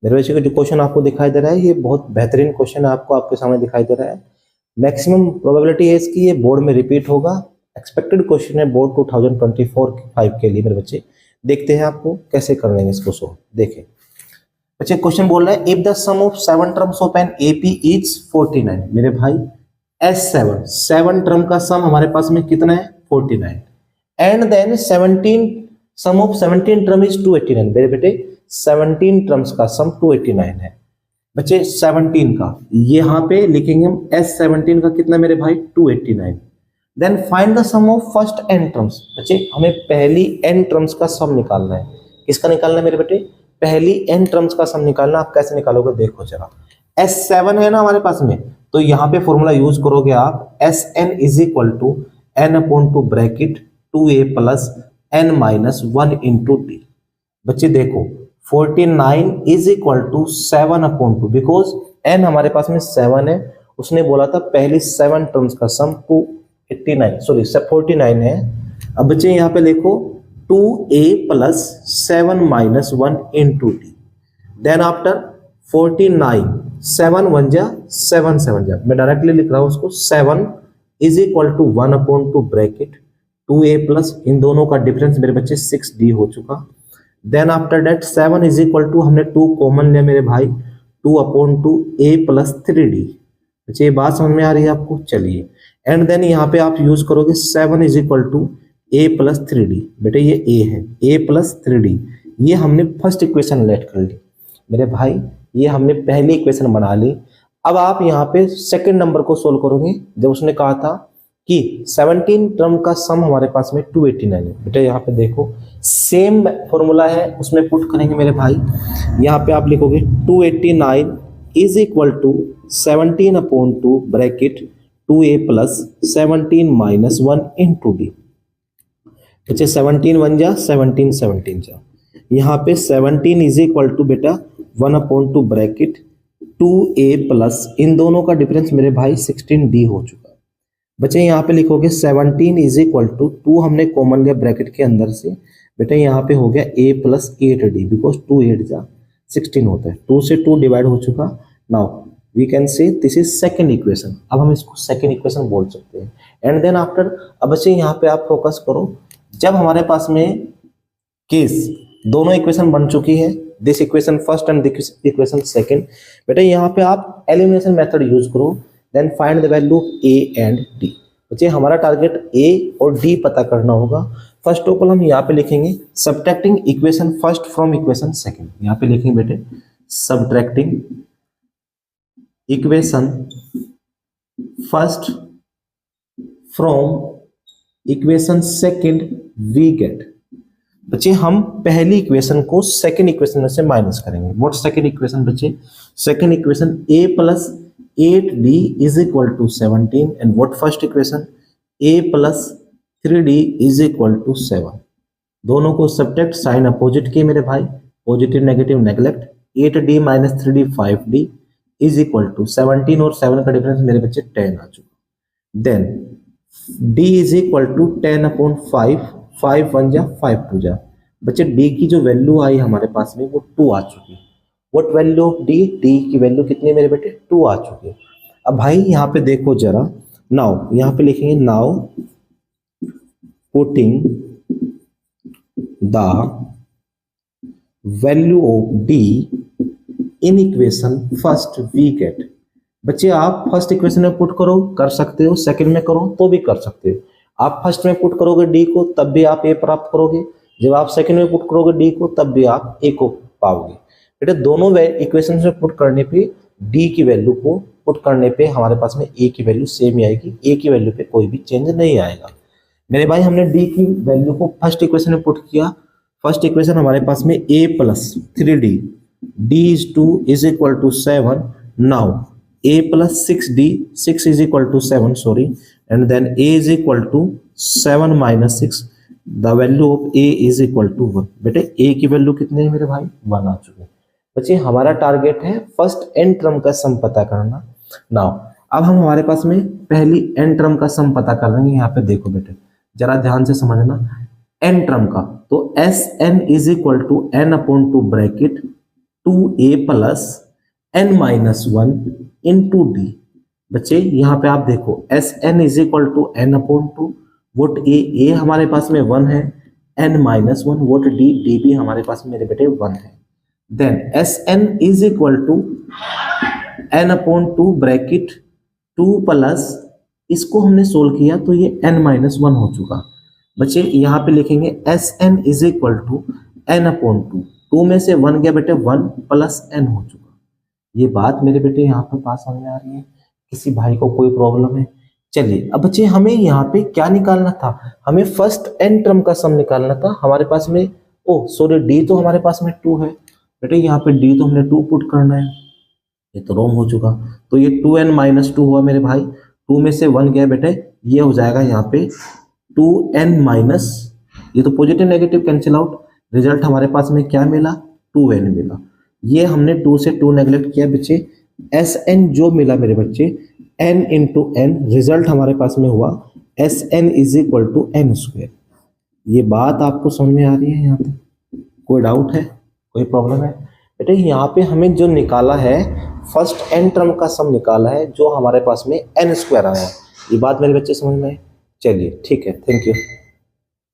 मेरे बच्चे को जो क्वेश्चन आपको दिखाई दे रहा है ये बहुत बेहतरीन क्वेश्चन आपको आपके सामने दिखाई दे रहा है। मैक्सिमम प्रोबेबिलिटी है इसकी ये बोर्ड में रिपीट होगा। एक्सपेक्टेड क्वेश्चन है बोर्ड 2024-5 के लिए मेरे बच्चे। देखते हैं आपको कैसे कर लेंगे इसको सॉल्व। देखें बच्चे क्वेश्चन बोल रहा है if the sum of 7 terms of an AP is 49। मेरे भाई S7 टर्म का सम हमारे पास में कितना है 49 and then 17 sum of 17 term is 289। मेरे बेटे 17 टर्म्स का सम 289 है बच्चे। 17 का यहाँ पे लिखेंगे हम S17 का कितना मेरे भाई 289। Then find the sum of first n terms. बच्चे हमें पहली n टर्म्स का सम निकालना है। किसका निकालना है मेरे बेटे पहली n टर्म्स का सम निकालना। आप कैसे निकालोगे देखो जरा। S7 है ना हमारे पास में तो यहाँ पे फॉर्मूला यूज करोगे आप Sn is equal to n upon two bracket 2a plus n minus 1 into T. बच्चे देखो 49 is equal to 7 upon two because n हमारे पास में 7 है। उसने बोला था पहली 7 टर्म्स का सम 49 है। अब बच्चे यहाँ पे देखो 2a plus 7 minus 1 into T. Then after 49 7 1 जा 7 7 जा। मैं डायरेक्टली लिख रहा हूं उसको 7 is equal to 1 upon two bracket 2a plus इन दोनों का डिफरेंस मेरे बच्चे 6d हो चुका। Then after that 7 is equal to हमने 2 कॉमन लिया मेरे भाई 2 upon two a plus 3d। बच्चे ये बात समझ में आ रही है आपको। चलिए एंड देन यहाँ पे आप यूज करोगे 7 is equal to a plus 3d। बेटे ये a है a प्लस 3d। ये हमने फर्स्ट इक्वेशन लेट कर ली मेरे भाई। ये हमने पहली इक्वेशन बना ली। अब आप यहाँ पे सेकंड नंबर को सोल्व करोगे जब उसने कहा था कि 17 टर्म का सम हमारे पास में 289 है। बेटा यहाँ पे देखो सेम फॉर्मूला है उसमें पुट करेंगे मेरे भाई। यहाँ पे आप लिखोगे 289 is equal to 17 upon two bracket 2a plus 17 minus 1 into D. बच्चे 17 1 जा 17 17 जा। यहाँ पे 17 इज इक्वल टू बेटा 1 upon two bracket 2a plus इन दोनों का डिफरेंस मेरे भाई 16d हो चुका। बच्चे यहाँ पे लिखोगे 17 इज इक्वल टू 2 हमने कॉमन लिया ब्रैकेट के अंदर से। बेटा यहाँ पे हो गया a प्लस 8d बिकॉज 2 8 जा 16 होता है। 2 से 2 डिवाइड हो चुका। Now we can say this is second equation. अब हम इसको सेकेंड इक्वेशन बोल सकते हैं। एंड देन आफ्टर अब बच्चे यहाँ पे आप फोकस करो जब हमारे पास में केस दोनों इक्वेशन बन चुकी है this equation first and this equation second. बेटा यहाँ पे आप एलिमिनेशन मेथड यूज करो then find the value a and d। बच्चे हमारा टारगेट a और d पता करना होगा। फर्स्ट ऑफ ऑल हम यहाँ पे लिखेंगे subtracting equation first from equation second. यहाँ पे लिखेंगे बेटे subtracting equation first from equation second we get. बच्चे हम पहली इक्वेशन को सेकंड इक्वेशन में से माइनस करेंगे। व्हाट सेकंड इक्वेशन बच्चे second equation a plus 8d is equal to 17 and what first equation a plus 3d is equal to 7। दोनों को सब्ट्रैक्ट साइन अपोजिट किए मेरे भाई positive negative neglect 8d minus 3d 5d is equal to 17 और 7 का difference मेरे बच्चे 10 आ चुका। Then d is equal to 10 upon 5 1 जा 5 2 जा। बच्चे d की जो वैल्यू आई हमारे पास में वो 2 आ चुकी। व्हाट वैल्यू ऑफ d की वैल्यू कितनी है मेरे बेटे 2 आ चुकी है। अब भाई यहाँ पे देखो जरा नाउ यहाँ पे लिखेंगे now putting the value of d in equation first we get. बच्चे आप फर्स्ट इक्वेशन में पुट करो कर सकते हो सेकंड में करो तो भी कर सकते हो। आप फर्स्ट में पुट करोगे d को तब भी आप a प्राप्त करोगे। जब आप सेकंड में पुट करोगे d को तब भी आप a को पाओगे। बेटा दोनों इक्वेशन में पुट करने पे d की वैल्यू को पुट करने पे हमारे पास में a की वैल्यू सेम ही आएगी। a की वैल्यू पे कोई भी चेंज नहीं आएगा मेरे भाई। हमने d की वैल्यू को फर्स्ट इक्वेशन में पुट किया। फर्स्ट इक्वेशन हमारे पास में a plus 3d d is 2 is equal to 7. Now a plus 6d 6 is equal to 7 sorry and then a is equal to 7 minus 6 the value of a is equal to 1। बेटे a की value कितनी है मेरे भाई 1 आ चुके। बच्चे हमारा target है फर्स्ट n टर्म का सम पता करना। नाउ अब हम हमारे पास में पहली n टर्म का सम पता कर लेंगे। यहाँ पे देखो बेटे जरा ध्यान से समझना n टर्म का तो Sn is equal to n upon two bracket 2a plus n minus 1 into D. बच्चे यहाँ पे आप देखो S N is equal to N upon two, वोट ए हमारे पास में 1 है, n माइनस 1 वोट डी भी हमारे पास में मेरे बेटे 1 है। Then S N is equal to n upon two bracket 2 plus, इसको हमने सोल्व किया तो ये n माइनस 1 हो चुका। बच्चे यहाँ पे लिखेंगे S N is equal to n upon two, 2 में से 1 गया बेटे 1 प्लस n हो चुका। ये बात मेरे बेटे यहाँ पे पास समझ में आ रही है? किसी भाई को कोई प्रॉब्लम है? चलिए अब बच्चे हमें यहाँ पे क्या निकालना था, हमें फर्स्ट n टर्म का सम निकालना था। हमारे पास में d तो हमारे पास में 2 है बेटे, यहाँ पे d तो हमने 2 पुट करना है, ये तो रॉन्ग हो चुका। तो ये 2n माइनस 2 हुआ मेरे भाई, 2 में से 1 गया बेटे, ये हो जाएगा यहाँ पे 2n माइनस, ये तो positive negative cancel out, result हमारे पास में क्या मिला 2n मिला। ये हमने 2 से 2 नेगलेक्ट किया बच्चे, Sn जो मिला मेरे बच्चे n इंटू एन, रिजल्ट हमारे पास में हुआ Sn is equal to n square. ये बात आपको समझ में आ रही है? यहाँ पे कोई डाउट है, कोई प्रॉब्लम है? बेटे यहाँ पे हमें जो निकाला है फर्स्ट n टर्म का सम निकाला है, जो हमारे पास में n स्क्वायर आया है। ये बात मेरे बच्चे समझ में आए? चलिए ठीक है, थैंक यू।